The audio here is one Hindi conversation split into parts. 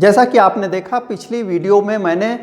जैसा कि आपने देखा पिछली वीडियो में मैंने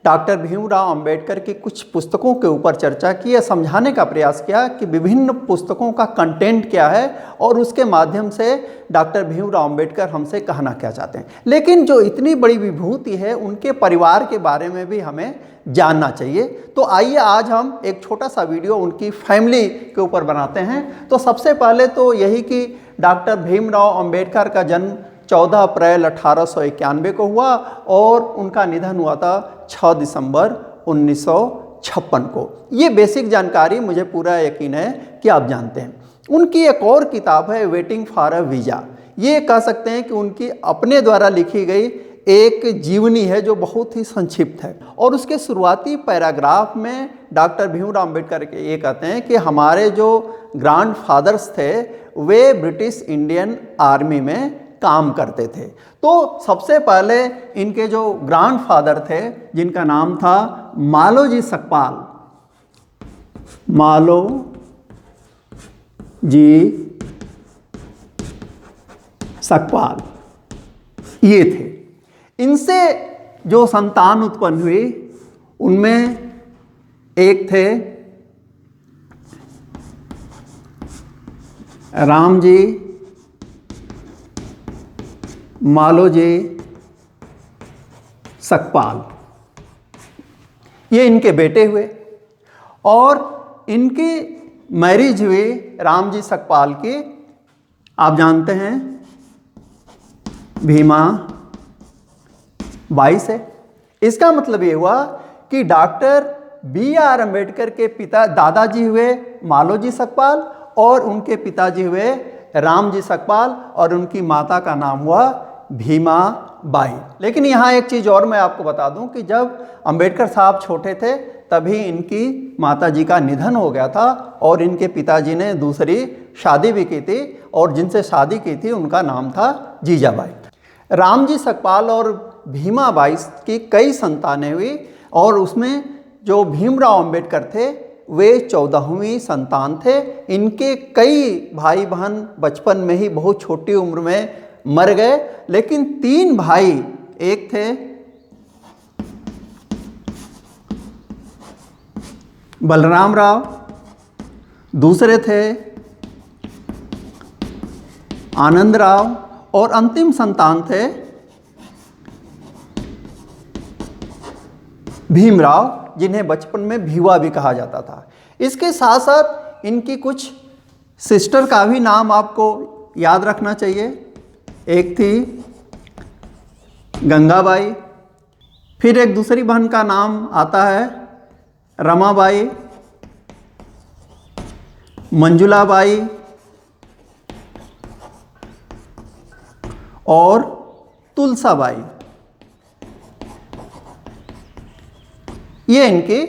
डॉक्टर भीमराव अंबेडकर की कुछ पुस्तकों के ऊपर चर्चा की या समझाने का प्रयास किया कि विभिन्न पुस्तकों का कंटेंट क्या है और उसके माध्यम से डॉक्टर भीमराव अंबेडकर हमसे कहना क्या चाहते हैं। लेकिन जो इतनी बड़ी विभूति है उनके परिवार के बारे में भी हमें जानना चाहिए। तो आइए आज हम एक छोटा सा वीडियो उनकी फैमिली के ऊपर बनाते हैं। तो सबसे पहले तो यही कि डॉक्टर भीमराव अंबेडकर का जन्म 14 अप्रैल 1891 को हुआ और उनका निधन हुआ था 6 दिसंबर 1956 को। ये बेसिक जानकारी मुझे पूरा यकीन है कि आप जानते हैं। उनकी एक और किताब है वेटिंग फॉर अ वीज़ा। ये कह सकते हैं कि उनकी अपने द्वारा लिखी गई एक जीवनी है जो बहुत ही संक्षिप्त है और उसके शुरुआती पैराग्राफ में डॉक्टर भीमराव अंबेडकर के ये कहते हैं कि हमारे जो ग्रैंड फादर्स थे वे ब्रिटिश इंडियन आर्मी में काम करते थे। तो सबसे पहले इनके जो ग्रैंड फादर थे जिनका नाम था मालोजी सकपाल, मालोजी सकपाल ये थे। इनसे जो संतान उत्पन्न हुई उनमें एक थे रामजी मालोजी सकपाल, ये इनके बेटे हुए और इनकी मैरिज हुई रामजी सकपाल की, आप जानते हैं, भीमा बाई से। इसका मतलब ये हुआ कि डॉक्टर BR अंबेडकर के पिता दादाजी हुए मालोजी सकपाल और उनके पिताजी हुए रामजी सकपाल और उनकी माता का नाम हुआ भीमा बाई। लेकिन यहाँ एक चीज़ और मैं आपको बता दूं कि जब अंबेडकर साहब छोटे थे तभी इनकी माताजी का निधन हो गया था और इनके पिताजी ने दूसरी शादी भी की थी और जिनसे शादी की थी उनका नाम था जीजाबाई। रामजी सकपाल और भीमा बाई की कई संतानें हुई और उसमें जो भीमराव अंबेडकर थे वे 14वीं संतान थे। इनके कई भाई बहन बचपन में ही बहुत छोटी उम्र में मर गए, लेकिन 3 भाई, एक थे बलराम राव, दूसरे थे आनंद राव और अंतिम संतान थे भीमराव, जिन्हें बचपन में भीवा भी कहा जाता था। इसके साथ साथ इनकी कुछ सिस्टर का भी नाम आपको याद रखना चाहिए। एक थी गंगाबाई, फिर एक दूसरी बहन का नाम आता है रमाबाई, मंजुलाबाई और तुलसाबाई। ये इनकी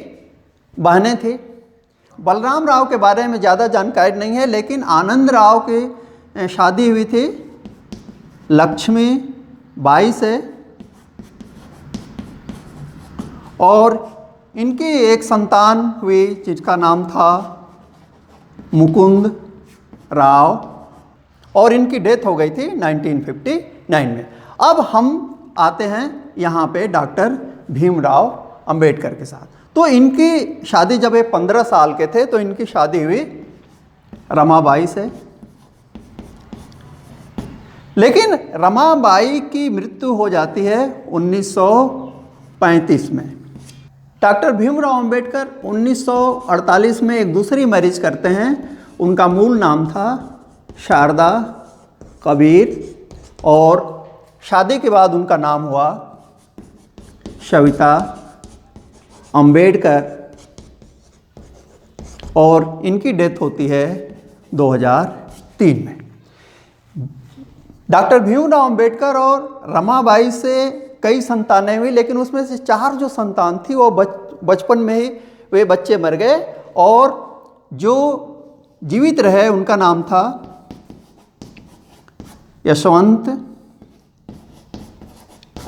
बहनें थी। बलराम राव के बारे में ज़्यादा जानकारी नहीं है, लेकिन आनंद राव की शादी हुई थी लक्ष्मी बाई से और इनकी एक संतान हुई जिसका नाम था मुकुंद राव और इनकी डेथ हो गई थी 1959 में। अब हम आते हैं यहाँ पे डॉक्टर भीमराव अंबेडकर के साथ। तो इनकी शादी जब ये 15 साल के थे तो इनकी शादी हुई रमाबाई से, लेकिन रमाबाई की मृत्यु हो जाती है 1935 में। डॉक्टर भीमराव अंबेडकर 1948 में एक दूसरी मैरिज करते हैं। उनका मूल नाम था शारदा कबीर और शादी के बाद उनका नाम हुआ सविता अंबेडकर और इनकी डेथ होती है 2003 में। डॉक्टर भीमराव अंबेडकर और रमाबाई से कई संतानें हुई, लेकिन उसमें से 4 जो संतान थी वो बचपन में ही वे बच्चे मर गए और जो जीवित रहे उनका नाम था यशवंत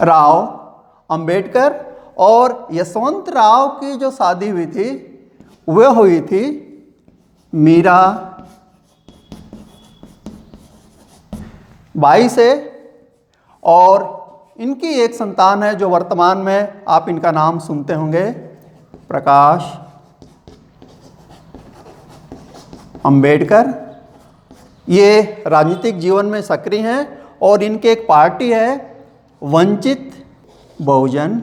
राव अंबेडकर और यशवंत राव की जो शादी हुई थी वह हुई थी मीरा बाई से और इनकी एक संतान है जो वर्तमान में आप इनका नाम सुनते होंगे, प्रकाश अंबेडकर। ये राजनीतिक जीवन में सक्रिय हैं और इनकी एक पार्टी है वंचित बहुजन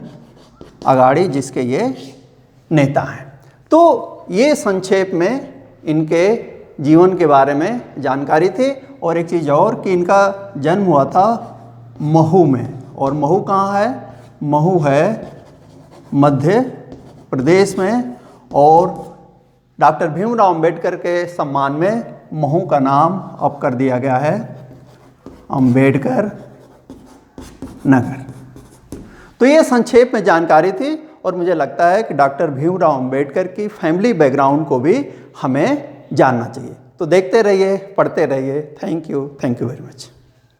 अघाड़ी, जिसके ये नेता हैं। तो ये संक्षेप में इनके जीवन के बारे में जानकारी थी। और एक चीज़ और कि इनका जन्म हुआ था महू में, और महू कहाँ है? महू है मध्य प्रदेश में, और डॉक्टर भीमराव अंबेडकर के सम्मान में महू का नाम अब कर दिया गया है अंबेडकर नगर। तो ये संक्षेप में जानकारी थी, और मुझे लगता है कि डॉक्टर भीमराव अंबेडकर की फैमिली बैकग्राउंड को भी हमें जानना चाहिए। तो देखते रहिए, पढ़ते रहिए। Thank you very much.